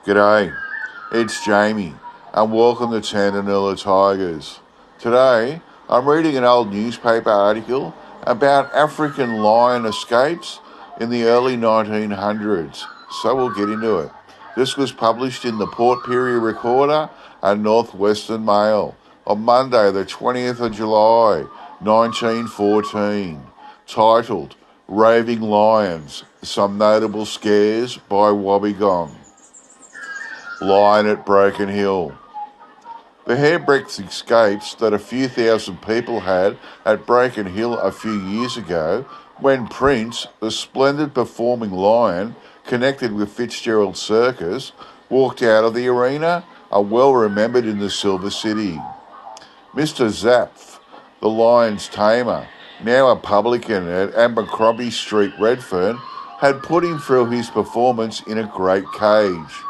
G'day, it's Jamie, and welcome to Tandanilla Tigers. Today, I'm reading an old newspaper article about African lion escapes in the early 1900s, so we'll get into it. This was published in the Port Pirie Recorder and Northwestern Mail on Monday, the 20th of July, 1914, titled Raving Lions, Some Notable Scares by Wobbegong. Lion at Broken Hill. The hairbreadth escapes that a few thousand people had at Broken Hill a few years ago when Prince, the splendid performing lion connected with Fitzgerald's circus, walked out of the arena are well remembered in the Silver City. Mr. Zapf, the lion's tamer, now a publican at Abercrombie Street, Redfern, had put him through his performance in a great cage.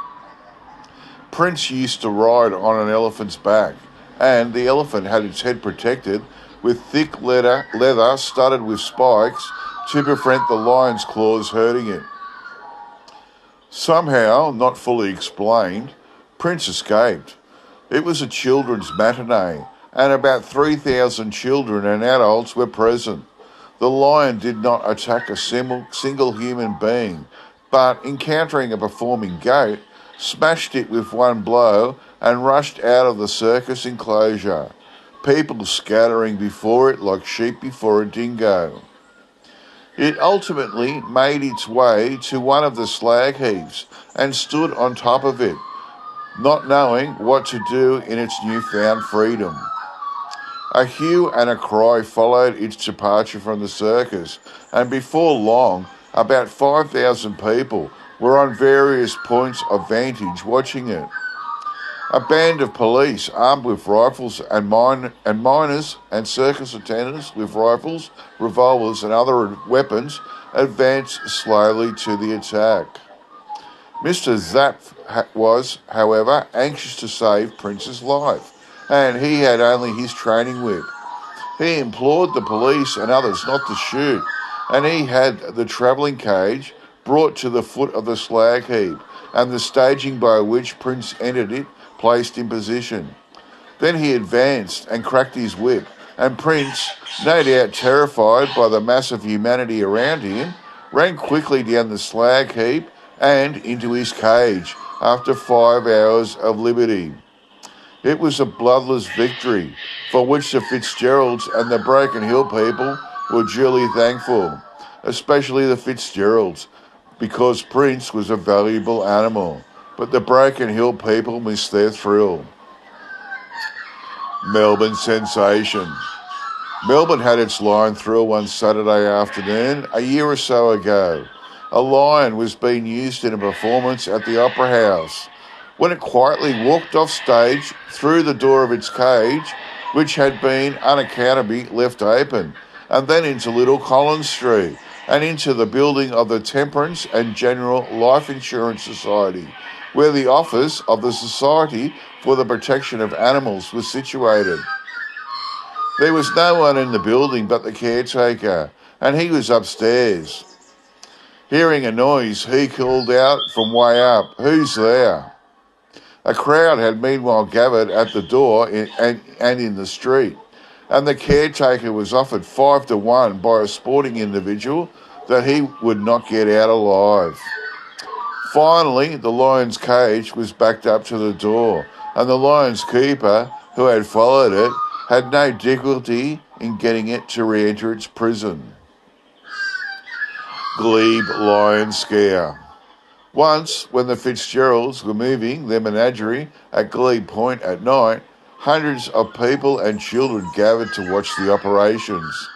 Prince used to ride on an elephant's back, and the elephant had its head protected with thick leather studded with spikes to prevent the lion's claws hurting it. Somehow, not fully explained, Prince escaped. It was a children's matinee, and about 3,000 children and adults were present. The lion did not attack a single human being, but encountering a performing goat, smashed it with one blow and rushed out of the circus enclosure, people scattering before it like sheep before a dingo. It ultimately made its way to one of the slag heaps and stood on top of it, not knowing what to do in its newfound freedom. A hue and a cry followed its departure from the circus, and before long, about 5,000 people were on various points of vantage watching it. A band of police armed with rifles and miners and circus attendants with rifles, revolvers and other weapons advanced slowly to the attack. Mr. Zapf was, however, anxious to save Prince's life, and he had only his training whip. He implored the police and others not to shoot, and he had the travelling cage brought to the foot of the slag heap, and the staging by which Prince entered it placed in position. Then he advanced and cracked his whip, and Prince, no doubt terrified by the mass of humanity around him, ran quickly down the slag heap and into his cage after 5 hours of liberty. It was a bloodless victory, for which the Fitzgeralds and the Broken Hill people were duly thankful, especially the Fitzgeralds, because Prince was a valuable animal, but the Broken Hill people missed their thrill. Melbourne sensation. Melbourne had its lion thrill one Saturday afternoon a year or so ago. A lion was being used in a performance at the Opera House when it quietly walked off stage through the door of its cage, which had been unaccountably left open, and then into Little Collins Street, and into the building of the Temperance and General Life Insurance Society, where the office of the Society for the Protection of Animals was situated. There was no one in the building but the caretaker, and he was upstairs. Hearing a noise, he called out from way up, "Who's there?" A crowd had meanwhile gathered at the door and in the street, and the caretaker was offered 5 to 1 by a sporting individual that he would not get out alive. Finally, the lion's cage was backed up to the door, and the lion's keeper, who had followed it, had no difficulty in getting it to re-enter its prison. Glebe lion scare. Once, when the Fitzgeralds were moving their menagerie at Glebe Point at night, hundreds of people and children gathered to watch the operations.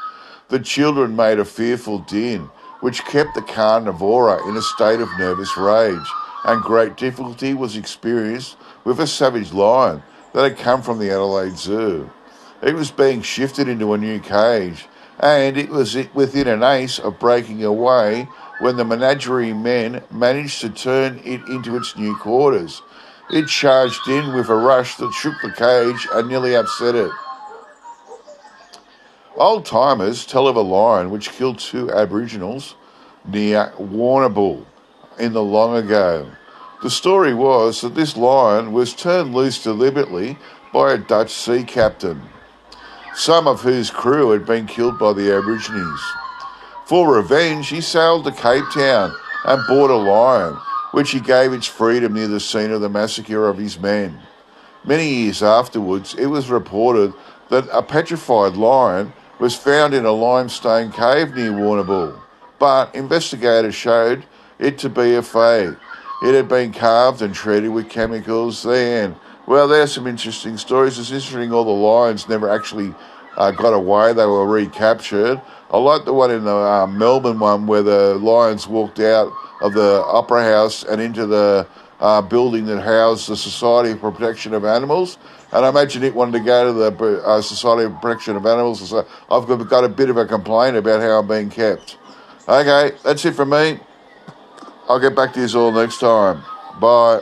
The children made a fearful din, which kept the carnivora in a state of nervous rage, and great difficulty was experienced with a savage lion that had come from the Adelaide Zoo. It was being shifted into a new cage, and it was within an ace of breaking away when the menagerie men managed to turn it into its new quarters. It charged in with a rush that shook the cage and nearly upset it. Old-timers tell of a lion which killed 2 Aboriginals near Warrnambool in the long ago. The story was that this lion was turned loose deliberately by a Dutch sea captain, some of whose crew had been killed by the Aborigines. For revenge, he sailed to Cape Town and bought a lion, which he gave its freedom near the scene of the massacre of his men. Many years afterwards, it was reported that a petrified lion was found in a limestone cave near Warrnambool, but investigators showed it to be a fake. It had been carved and treated with chemicals then. Well, there's some interesting stories. It's interesting all the lions never actually got away. They were recaptured. I like the one in the Melbourne one where the lions walked out of the Opera House and into the building that housed the Society for Protection of Animals. And I imagine it wanted to go to the Society for Protection of Animals and say, I've got a bit of a complaint about how I'm being kept. Okay, that's it from me. I'll get back to you all next time. Bye.